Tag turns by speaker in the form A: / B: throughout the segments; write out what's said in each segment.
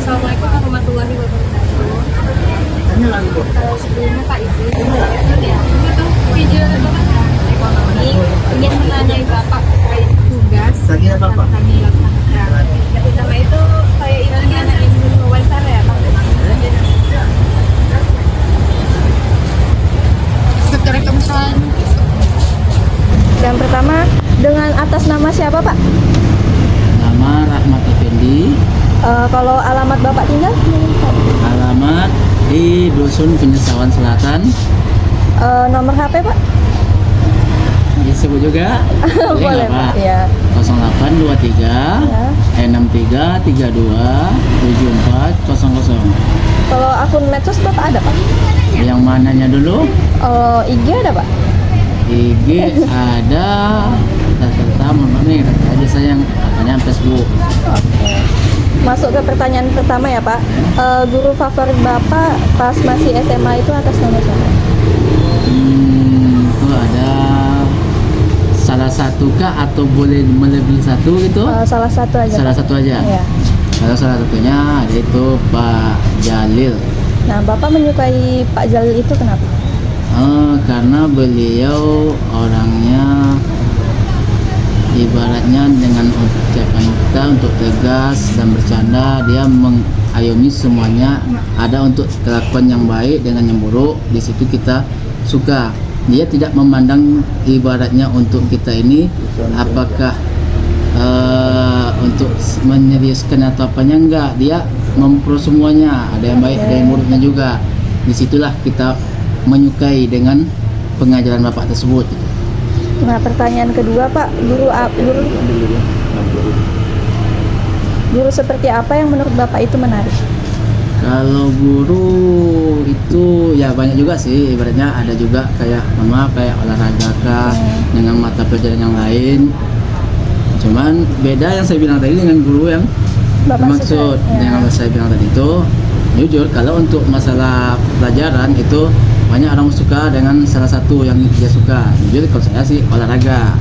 A: Assalamualaikum warahmatullahi wabarakatuh. Sebelumnya Kak izin, itu video tentang ekonomi ingin menanyai Bapak terkait tugas yang kami laksanakan. Yang pertama itu saya ingin wawancara ya Pak. Secara kemudian. Yang pertama dengan atas nama siapa Pak?
B: Nama Rahmat Effendi.
A: Kalau alamat Bapak tinggal?
B: Alamat di Dusun Penyesawan Selatan.
A: Nomor HP Pak?
B: Disebut juga.
A: Boleh Pak. Ya.
B: 0823
A: Ya.
B: 6332 7400.
A: Kalau akun medsos Bapak ada Pak?
B: Yang mananya dulu?
A: IG ada Pak?
B: IG ada. Nih, aja saya yang hanya Facebook.
A: Oke. Masuk ke pertanyaan pertama ya Pak. Guru favorit Bapak pas masih SMA itu atas nama siapa?
B: Itu ada salah satu kah atau boleh melebihi satu gitu?
A: Salah satu aja.
B: Salah
A: Pak.
B: satu aja.
A: Ya.
B: Kalau salah satunya ada itu Pak Jalil.
A: Nah, Bapak menyukai Pak Jalil itu kenapa?
B: Karena beliau orangnya ibaratnya dengan ucapan kita untuk tegas dan bercanda, dia mengayomi semuanya. Ada untuk kelakuan yang baik dengan yang buruk, di situ kita suka. Dia tidak memandang ibaratnya untuk kita ini apakah untuk menyeriuskan atau apanya, enggak. Dia mempro semuanya, ada yang baik, ada yang buruknya juga. Disitulah kita menyukai dengan pengajaran Bapak tersebut.
A: Nah, pertanyaan kedua Pak, guru seperti apa yang menurut Bapak itu menarik?
B: Kalau guru itu ya banyak juga sih, ibaratnya ada juga kayak kayak olahraga kah, dengan mata pelajaran yang lain. Cuman beda yang saya bilang tadi dengan guru yang
A: Bapak
B: maksud
A: suka, ya.
B: yang saya bilang tadi itu, jujur kalau untuk masalah pelajaran itu banyak orang suka dengan salah satu yang dia suka. Jujur kalau saya sih olahraga.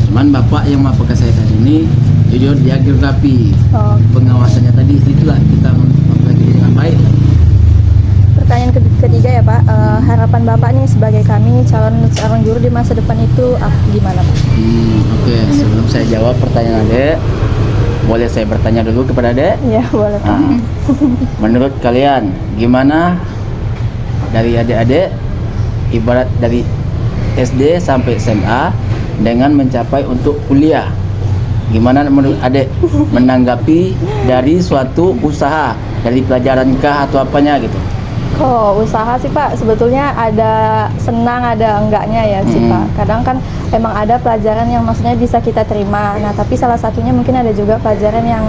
B: Cuman bapak yang melaporkan saya tadi ini, jujur dia geografi. Pengawasannya tadi itulah kita mempelajari dengan baik.
A: Pertanyaan ketiga ya Pak, harapan Bapak nih sebagai kami calon seorang guru di masa depan itu gimana Pak?
B: Oke. Sebelum saya jawab pertanyaan Adek, boleh saya bertanya dulu kepada Adek?
A: Ya boleh Pak.
B: Menurut kalian gimana dari adik-adik ibarat dari SD sampai SMA dengan mencapai untuk kuliah? Gimana menurut adik menanggapi dari suatu usaha, dari pelajaran kah atau apanya gitu?
A: Usaha sih Pak, sebetulnya ada senang ada enggaknya ya sih Pak. Kadang kan emang ada pelajaran yang maksudnya bisa kita terima. Nah, tapi salah satunya mungkin ada juga pelajaran yang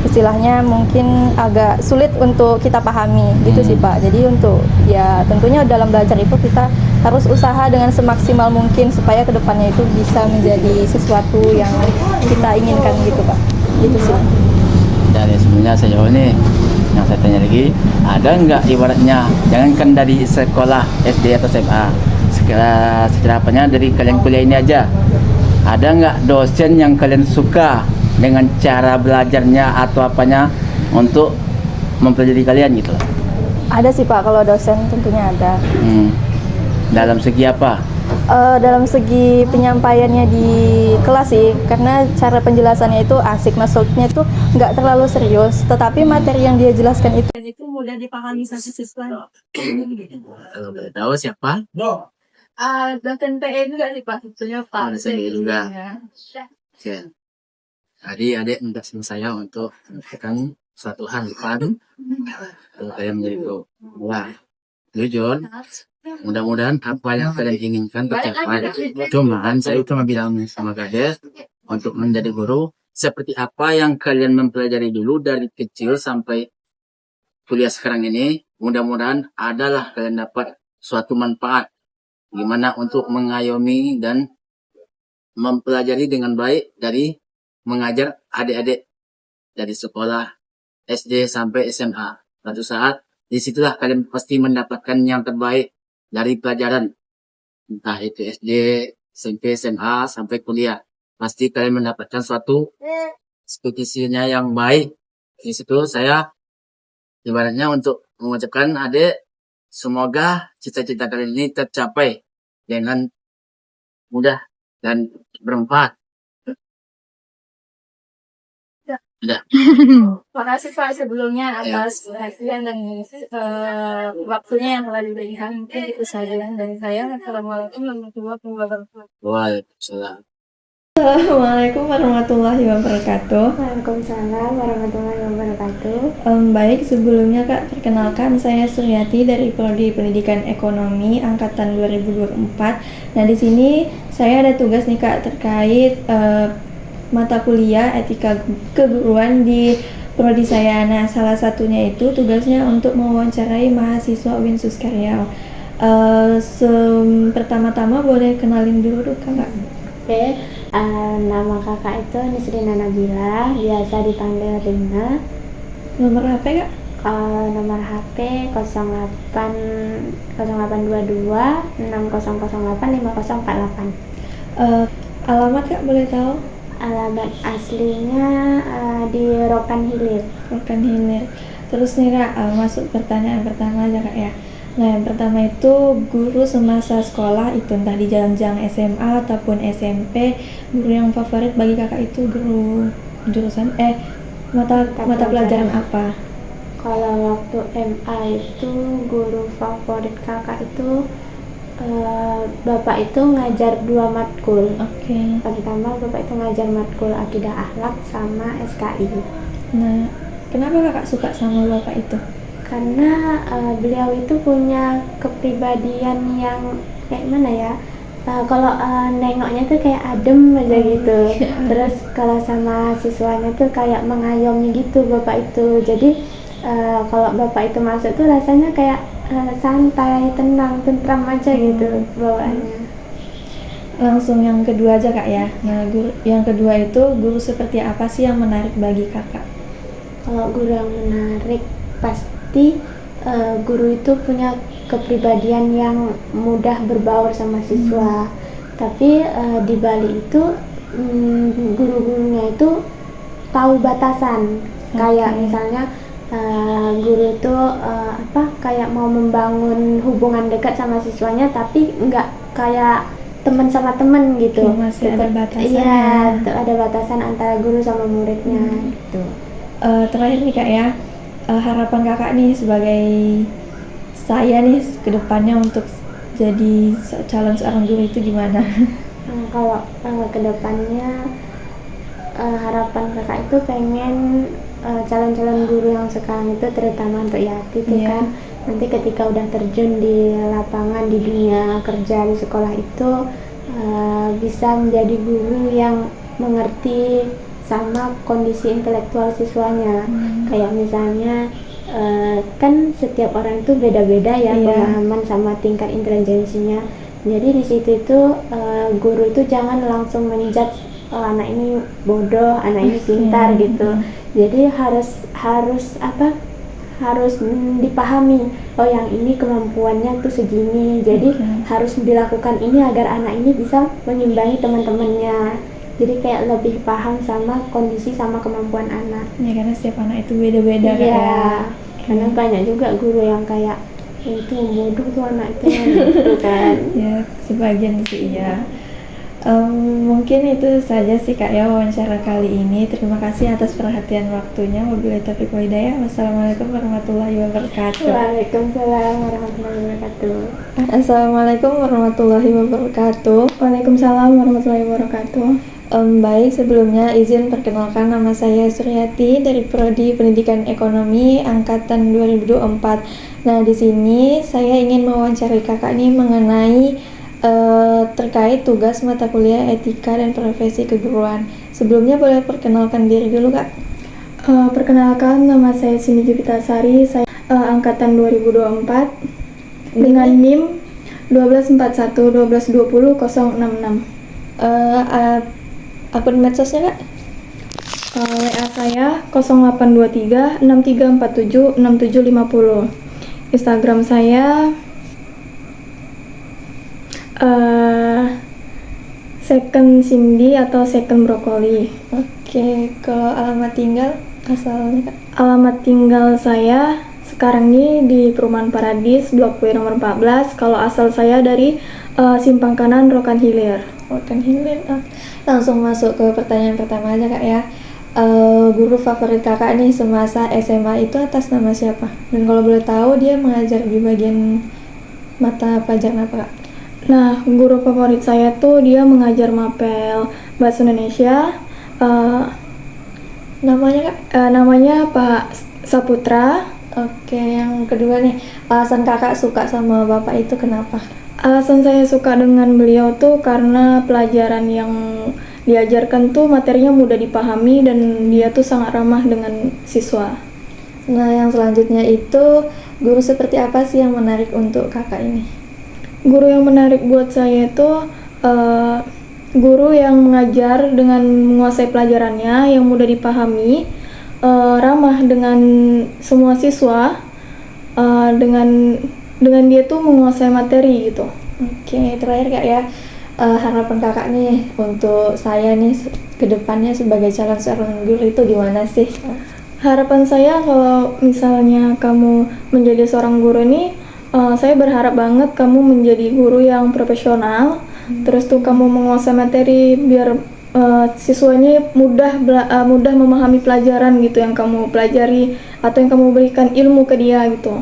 A: istilahnya mungkin agak sulit untuk kita pahami gitu sih Pak. Jadi untuk ya tentunya dalam belajar itu kita harus usaha dengan semaksimal mungkin supaya kedepannya itu bisa menjadi sesuatu yang kita inginkan gitu Pak. Gitu sih.
B: Dan sebenarnya saya jawab nih, yang saya tanya lagi, ada nggak ibaratnya, jangankan dari sekolah SD atau SMA, secara apanya dari kalian kuliah ini aja, ada nggak dosen yang kalian suka dengan cara belajarnya atau apanya untuk mempelajari kalian gitu?
A: Ada sih Pak, kalau dosen tentunya ada.
B: Dalam segi apa?
A: Dalam segi penyampaiannya di kelas sih, karena cara penjelasannya itu asik, maksudnya itu nggak terlalu serius, tetapi materi yang dia jelaskan itu mudah dipahami satu siswa.
B: Kalau boleh tahu siapa?
A: Dosen PE juga sih Pak, sebetulnya Pak.
B: Dosen PE juga.
A: Ya.
B: Oke. Tadi adik minta sama saya untuk menyampaikan suatu hal depan untuk kalian menjadi guru. Wah, jujur, mudah-mudahan apa yang kalian inginkan tercapai. Cuman saya cuma bilang sama kalian untuk menjadi guru, seperti apa yang kalian mempelajari dulu dari kecil sampai kuliah sekarang ini, mudah-mudahan adalah kalian dapat suatu manfaat gimana untuk mengayomi dan mempelajari dengan baik dari mengajar adik-adik dari sekolah SD sampai SMA. Suatu saat disitulah kalian pasti mendapatkan yang terbaik dari pelajaran, entah itu SD, SMP, SMA sampai kuliah. Pasti kalian mendapatkan suatu ekspektasinya yang baik. Di situ saya ibaratnya untuk mengucapkan adik, semoga cita-cita kalian ini tercapai dengan mudah dan bermanfaat. Udah.
A: Makasih Pak sebelumnya
B: Ya.
A: atas perhatian dan waktunya yang telah diberikan. Mungkin itu saja dari saya. Assalamualaikum warahmatullahi wabarakatuh.
B: Waalaikumsalam.
A: Assalamualaikum warahmatullahi wabarakatuh.
C: Waalaikumsalam warahmatullahi wabarakatuh.
A: Baik, sebelumnya Kak, perkenalkan saya Suryati dari Prodi Pendidikan Ekonomi Angkatan 2024. Nah, di sini saya ada tugas nih Kak terkait mata kuliah etika keguruan di prodi saya. Nah, salah satunya itu tugasnya untuk mewawancarai mahasiswa UIN Suskaryau. Pertama-tama boleh kenalin dulu Kak.
C: Oke, nama kakak itu Nisrina Nabila, biasa dipanggil Rina.
A: Nomor HP Kak?
C: Nomor HP 08 0822 6008 5048.
A: Alamat Kak boleh tahu?
C: Alamat aslinya di Rokan Hilir.
A: Rokan Hilir. Terus nih Kak, masuk pertanyaan pertama aja Kak ya. Nah, yang pertama itu guru semasa sekolah itu entah di jenjang SMA ataupun SMP, guru yang favorit bagi kakak itu guru jurusan mata pelajaran apa?
C: Kalau waktu MA itu guru favorit kakak itu bapak itu ngajar 2 matkul.
A: Oke.
C: Pertama bapak itu ngajar matkul akidah akhlak sama SKI.
A: Nah, kenapa kakak suka sama bapak itu?
C: Karena beliau itu punya kepribadian yang kayak mana ya, kalau nengoknya tuh kayak adem aja gitu. Terus kalau sama siswanya tuh kayak mengayomi gitu bapak itu. Jadi kalau bapak itu masuk tuh rasanya kayak santai, tenang, tentram aja gitu bawaannya.
A: Langsung yang kedua aja Kak ya. Nah, yang kedua itu guru seperti apa sih yang menarik bagi kakak?
C: Kalau guru yang menarik pasti guru itu punya kepribadian yang mudah berbaur sama siswa. Tapi di Bali itu guru-gurunya itu tahu batasan. Kayak misalnya guru itu kayak mau membangun hubungan dekat sama siswanya, tapi nggak kayak teman sama teman gitu.
A: Masih ada batasan.
C: Iya, ada batasan antara guru sama muridnya gitu.
A: Terakhir nih Kak ya, harapan kakak nih sebagai saya nih ke depannya untuk jadi calon seorang guru itu gimana?
C: Kalau kedepannya harapan kakak itu pengen calon-calon guru yang sekarang itu terutama untuk Yati itu kan nanti ketika udah terjun di lapangan di dunia kerja di sekolah itu bisa menjadi guru yang mengerti sama kondisi intelektual siswanya. Kayak misalnya kan setiap orang itu beda-beda ya pemahaman sama tingkat intelijensinya. Jadi di situ itu guru itu jangan langsung menjudge anak ini bodoh, anak ini pintar gitu. Jadi harus dipahami, oh yang ini kemampuannya tuh segini, jadi harus dilakukan ini agar anak ini bisa mengimbangi teman-temannya. Jadi kayak lebih paham sama kondisi sama kemampuan anak.
A: Ya karena setiap anak itu beda-beda kan ya.
C: Karena banyak juga guru yang kayak itu bodoh tuh anak itu gitu kan.
A: Ya sebagian sih ya. Mungkin itu saja sih Kak ya wawancara kali ini. Terima kasih atas perhatian waktunya. Wabillahi taufiq wal hidayah. Wassalamualaikum warahmatullahi wabarakatuh.
C: Waalaikumsalam warahmatullahi wabarakatuh.
A: Assalamualaikum warahmatullahi wabarakatuh.
C: Waalaikumsalam warahmatullahi wabarakatuh.
A: Baik, sebelumnya izin perkenalkan, nama saya Suryati dari Prodi Pendidikan Ekonomi Angkatan 2024. Nah, di sini saya ingin mewawancarai kakak nih mengenai terkait tugas mata kuliah etika dan profesi keguruan. Sebelumnya boleh perkenalkan diri dulu Kak.
C: Perkenalkan, nama saya Cindy Jupitasari, saya angkatan 2024 dengan NIM 1241 1220 066.
A: Akun medsosnya Kak?
C: WA saya 0823 6347 6750. Instagram saya second Cindy atau second Brokoli.
A: Oke, kalau alamat tinggal asalnya Kak?
C: Alamat tinggal saya
D: sekarang ini di Perumahan Paradis, Blok W nomor 14. Kalau asal saya dari Simpang Kanan Rokan Hilir.
A: Rokan Hilir. Langsung masuk ke pertanyaan pertama aja Kak ya. Guru favorit Kakak nih semasa SMA itu atas nama siapa? Dan kalau boleh tahu dia mengajar di bagian mata pelajaran apa Kak?
D: Nah, guru favorit saya tuh dia mengajar mapel Bahasa Indonesia.
A: Namanya Kak?
D: Namanya Pak Saputra.
A: Oke, yang kedua nih, alasan Kakak suka sama Bapak itu kenapa?
D: Alasan saya suka dengan beliau tuh karena pelajaran yang diajarkan tuh materinya mudah dipahami dan dia tuh sangat ramah dengan siswa.
A: Nah, yang selanjutnya itu guru seperti apa sih yang menarik untuk Kakak ini?
D: Guru yang menarik buat saya itu guru yang mengajar dengan menguasai pelajarannya, yang mudah dipahami, ramah dengan semua siswa, dengan dia tuh menguasai materi gitu.
A: Oke, terakhir Kak ya, harapan Kakak nih untuk saya nih ke depannya sebagai calon seorang guru itu gimana sih?
D: Harapan saya kalau misalnya kamu menjadi seorang guru ini, saya berharap banget kamu menjadi guru yang profesional, terus tuh kamu menguasai materi biar siswanya mudah memahami pelajaran gitu yang kamu pelajari atau yang kamu berikan ilmu ke dia gitu.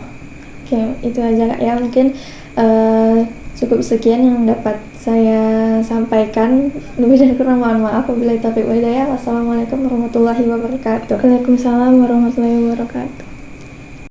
A: Oke, itu aja Kak ya, mungkin cukup sekian yang dapat saya sampaikan. Lebih dan kurang mohon maaf. Wabillahi taufiq wal hidayah. Wassalamualaikum warahmatullahi wabarakatuh.
D: Waalaikumsalam warahmatullahi wabarakatuh.